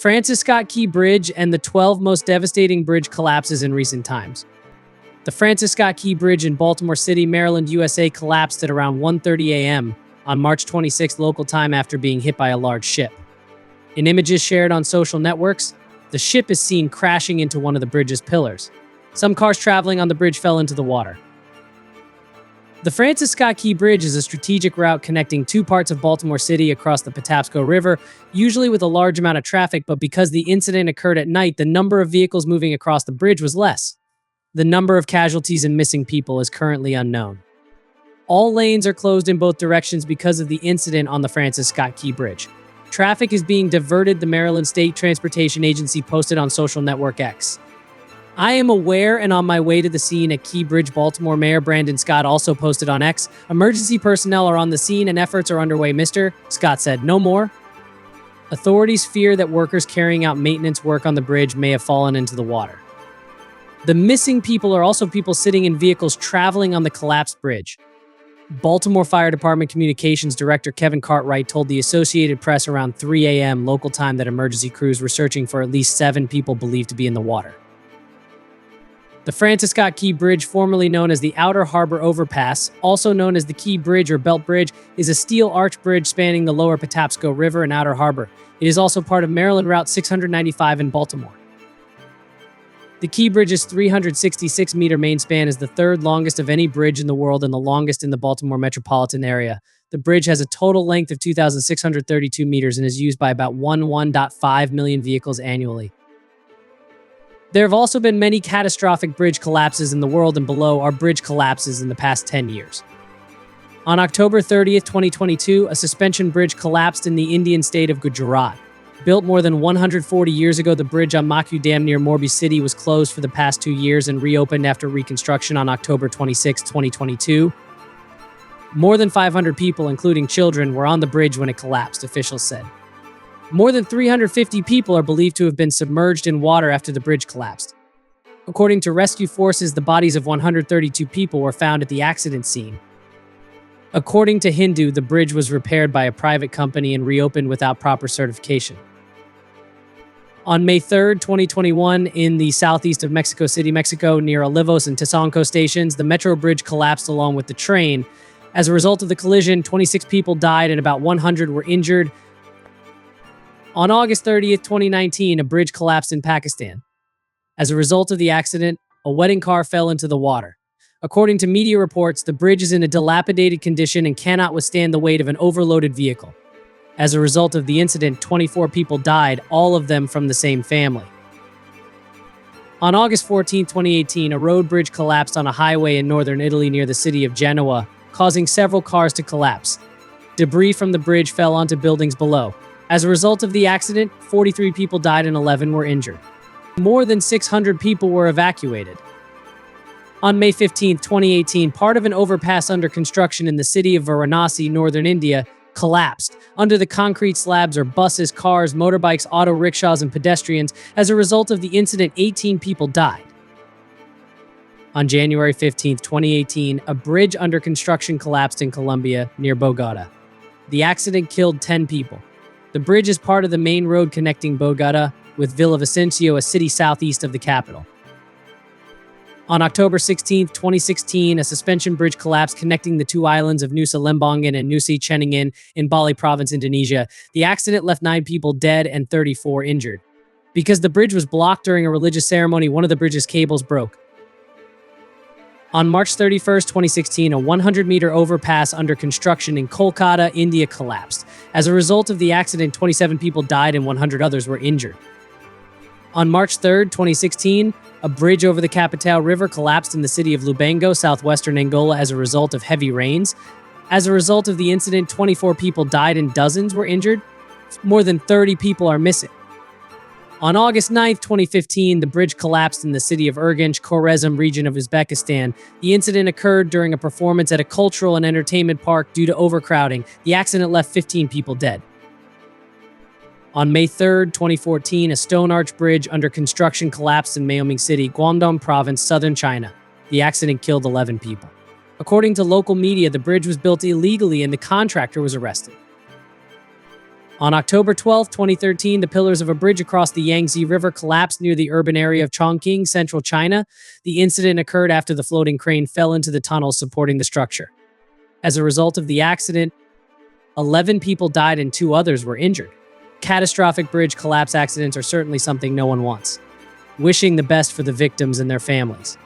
Francis Scott Key Bridge and the 12 most devastating bridge collapses in recent times. The Francis Scott Key Bridge in Baltimore City, Maryland, USA collapsed at around 1:30 a.m. on March 26 local time after being hit by a large ship. In images shared on social networks, the ship is seen crashing into one of the bridge's pillars. Some cars traveling on the bridge fell into the water. The Francis Scott Key Bridge is a strategic route connecting two parts of Baltimore City across the Patapsco River, usually with a large amount of traffic, but because the incident occurred at night, the number of vehicles moving across the bridge was less. The number of casualties and missing people is currently unknown. All lanes are closed in both directions because of the incident on the Francis Scott Key Bridge. Traffic is being diverted, the Maryland State Transportation Agency posted on social network X. I am aware and on my way to the scene at Key Bridge. Baltimore Mayor Brandon Scott also posted on X. Emergency personnel are on the scene and efforts are underway, Mr. Scott said. No more. Authorities fear that workers carrying out maintenance work on the bridge may have fallen into the water. The missing people are also people sitting in vehicles traveling on the collapsed bridge. Baltimore Fire Department Communications Director Kevin Cartwright told the Associated Press around 3 a.m. local time that emergency crews were searching for at least 7 people believed to be in the water. The Francis Scott Key Bridge, formerly known as the Outer Harbor Overpass, also known as the Key Bridge or Belt Bridge, is a steel arch bridge spanning the lower Patapsco River and Outer Harbor. It is also part of Maryland Route 695 in Baltimore. The Key Bridge's 366-meter main span is the third longest of any bridge in the world and the longest in the Baltimore metropolitan area. The bridge has a total length of 2,632 meters and is used by about 1.5 million vehicles annually. There have also been many catastrophic bridge collapses in the world, and below are bridge collapses in the past 10 years. On October 30th, 2022, a suspension bridge collapsed in the Indian state of Gujarat. Built more than 140 years ago, the bridge on Makhu Dam near Morbi City was closed for the past 2 years and reopened after reconstruction on October 26, 2022. More than 500 people, including children, were on the bridge when it collapsed, officials said. More than 350 people are believed to have been submerged in water after the bridge collapsed. According to rescue forces, the bodies of 132 people were found at the accident scene. According to Hindu, the bridge was repaired by a private company and reopened without proper certification. On May 3, 2021, in the southeast of Mexico City, Mexico, near Olivos and Tezonco stations, the metro bridge collapsed along with the train. As a result of the collision, 26 people died and about 100 were injured. On August 30th, 2019, a bridge collapsed in Pakistan. As a result of the accident, a wedding car fell into the water. According to media reports, the bridge is in a dilapidated condition and cannot withstand the weight of an overloaded vehicle. As a result of the incident, 24 people died, all of them from the same family. On August 14, 2018, a road bridge collapsed on a highway in northern Italy near the city of Genoa, causing several cars to collapse. Debris from the bridge fell onto buildings below. As a result of the accident, 43 people died and 11 were injured. More than 600 people were evacuated. On May 15, 2018, part of an overpass under construction in the city of Varanasi, northern India, collapsed. Under the concrete slabs are buses, cars, motorbikes, auto rickshaws, and pedestrians. As a result of the incident, 18 people died. On January 15, 2018, a bridge under construction collapsed in Colombia, near Bogota. The accident killed 10 people. The bridge is part of the main road connecting Bogota with Villavicencio, a city southeast of the capital. On October 16, 2016, a suspension bridge collapsed connecting the two islands of Nusa Lembongan and Nusa Cheningin in Bali Province, Indonesia. The accident left 9 people dead and 34 injured. Because the bridge was blocked during a religious ceremony, one of the bridge's cables broke. On March 31, 2016, a 100-meter overpass under construction in Kolkata, India collapsed. As a result of the accident, 27 people died and 100 others were injured. On March 3, 2016, a bridge over the Capital River collapsed in the city of Lubango, southwestern Angola, as a result of heavy rains. As a result of the incident, 24 people died and dozens were injured. More than 30 people are missing. On August 9, 2015, the bridge collapsed in the city of Urgench, Khorezm region of Uzbekistan. The incident occurred during a performance at a cultural and entertainment park due to overcrowding. The accident left 15 people dead. On May 3, 2014, a stone arch bridge under construction collapsed in Maoming City, Guangdong Province, southern China. The accident killed 11 people. According to local media, the bridge was built illegally and the contractor was arrested. On October 12, 2013, the pillars of a bridge across the Yangtze River collapsed near the urban area of Chongqing, central China. The incident occurred after the floating crane fell into the tunnels supporting the structure. As a result of the accident, 11 people died and 2 others were injured. Catastrophic bridge collapse accidents are certainly something no one wants. Wishing the best for the victims and their families.